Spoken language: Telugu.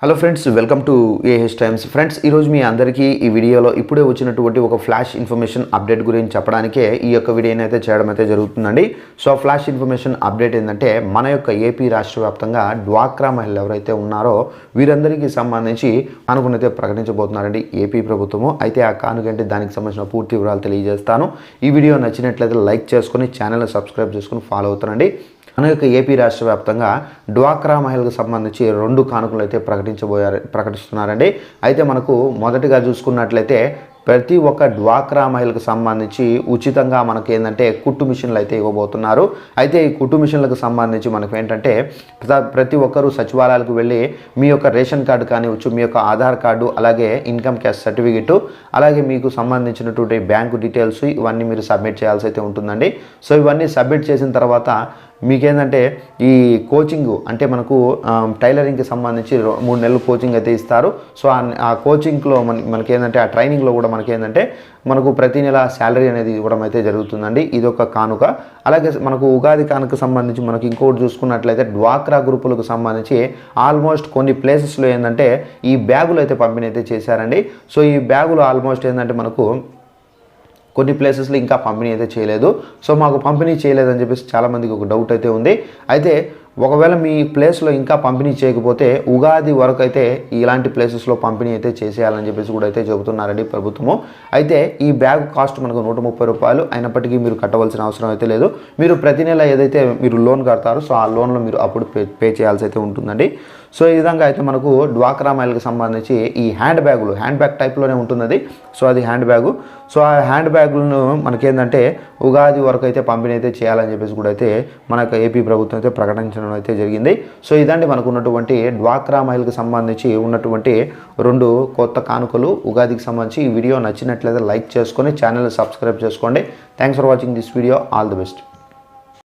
Hello friends, welcome to AH times. Friends, ఈరోజు మీ అందరికీ ఈ వీడియోలో ఇప్పుడే వచ్చినటువంటి ఒక ఫ్లాష్ ఇన్ఫర్మేషన్ అప్డేట్ గురించి చెప్పడానికే ఈ యొక్క వీడియోని అయితే చేయడం అయితే జరుగుతుందండి. సో ఫ్లాష్ ఇన్ఫర్మేషన్ అప్డేట్ ఏంటంటే, మన యొక్క ఏపీ రాష్ట్ర వ్యాప్తంగా డ్వాక్రా మహిళలు ఎవరైతే ఉన్నారో వీరందరికీ సంబంధించి కానుకనైతే ప్రకటించబోతున్నారండి ఏపీ ప్రభుత్వము. అయితే ఆ కానుకంటే దానికి సంబంధించిన పూర్తి వివరాలు తెలియజేస్తాను. ఈ వీడియో నచ్చినట్లయితే లైక్ చేసుకొని ఛానల్ని సబ్స్క్రైబ్ చేసుకొని ఫాలో అవుతానండి. మన యొక్క ఏపీ రాష్ట్ర వ్యాప్తంగా డ్వాక్రా మహిళలకు సంబంధించి 2 కానుకలు అయితే ప్రకటిస్తున్నారండి. అయితే మనకు మొదటిగా చూసుకున్నట్లయితే ప్రతి ఒక్క డ్వాక్రా మహిళలకు సంబంధించి ఉచితంగా మనకి ఏంటంటే కుట్టు మిషన్లు అయితే ఇవ్వబోతున్నారు. అయితే ఈ కుట్టు మిషన్లకు సంబంధించి మనకు ఏంటంటే ప్రతి ఒక్కరూ సచివాలయాలకు వెళ్ళి మీ యొక్క రేషన్ కార్డు కానివచ్చు, మీ యొక్క ఆధార్ కార్డు, అలాగే ఇన్కమ్ క్యాస్ట్ సర్టిఫికెట్, అలాగే మీకు సంబంధించినటువంటి బ్యాంకు డీటెయిల్స్ ఇవన్నీ మీరు సబ్మిట్ చేయాల్సి అయితే ఉంటుందండి. సో ఇవన్నీ సబ్మిట్ చేసిన తర్వాత మీకేంటంటే ఈ కోచింగ్ అంటే మనకు టైలరింగ్కి సంబంధించి 3 నెలలు కోచింగ్ అయితే ఇస్తారు. సో ఆ కోచింగ్లో మనకేంటంటే ఆ ట్రైనింగ్లో కూడా మనకేంటంటే మనకు ప్రతి నెల శాలరీ అనేది ఇవ్వడం అయితే జరుగుతుందండి. ఇది ఒక కానుక. అలాగే మనకు ఉగాది కానుక సంబంధించి మనకి ఇంకోటి చూసుకున్నట్లయితే డ్వాక్రా గ్రూపులకు సంబంధించి ఆల్మోస్ట్ కొన్ని ప్లేసెస్లో ఏంటంటే ఈ బ్యాగులు అయితే పంపిణీ అయితే చేశారండి. సో ఈ బ్యాగులు ఆల్మోస్ట్ ఏంటంటే మనకు కొన్ని ప్లేసెస్లో ఇంకా పంపిణీ అయితే చేయలేదు. సో మాకు పంపిణీ చేయలేదని చెప్పేసి చాలామందికి ఒక డౌట్ అయితే ఉంది. అయితే ఒకవేళ మీ ప్లేస్లో ఇంకా పంపిణీ చేయకపోతే ఉగాది వరకు అయితే ఇలాంటి ప్లేసెస్లో పంపిణీ అయితే చేసేయాలని చెప్పేసి కూడా అయితే చెబుతున్నారండి ప్రభుత్వము. అయితే ఈ బ్యాగ్ కాస్ట్ మనకు 130 రూపాయలు అయినప్పటికీ మీరు కట్టవలసిన అవసరం అయితే లేదు. మీరు ప్రతి నెల ఏదైతే మీరు లోన్ కడతారో సో ఆ లోన్లో మీరు అప్పుడు పే చేయాల్సి అయితే ఉంటుందండి. సో ఈ విధంగా అయితే మనకు డ్వాక్రా మహిళలకు సంబంధించి ఈ హ్యాండ్ బ్యాగ్ టైప్లోనే ఉంటున్నది. సో అది హ్యాండ్ బ్యాగు. సో ఆ హ్యాండ్ బ్యాగులను మనకేంటంటే ఉగాది వరకు అయితే పంపిణీ అయితే చేయాలని చెప్పేసి కూడా అయితే మన ఏపీ ప్రభుత్వం అయితే ప్రకటించడం అయితే జరిగింది. సో ఇదండి మనకు ఉన్నటువంటి డ్వాక్రా మహిళలకు సంబంధించి ఉన్నటువంటి 2 కొత్త కానుకలు ఉగాదికి సంబంధించి. ఈ వీడియో నచ్చినట్లయితే లైక్ చేసుకొని ఛానల్ని సబ్స్క్రైబ్ చేసుకోండి. Thanks for watching this video. All the best.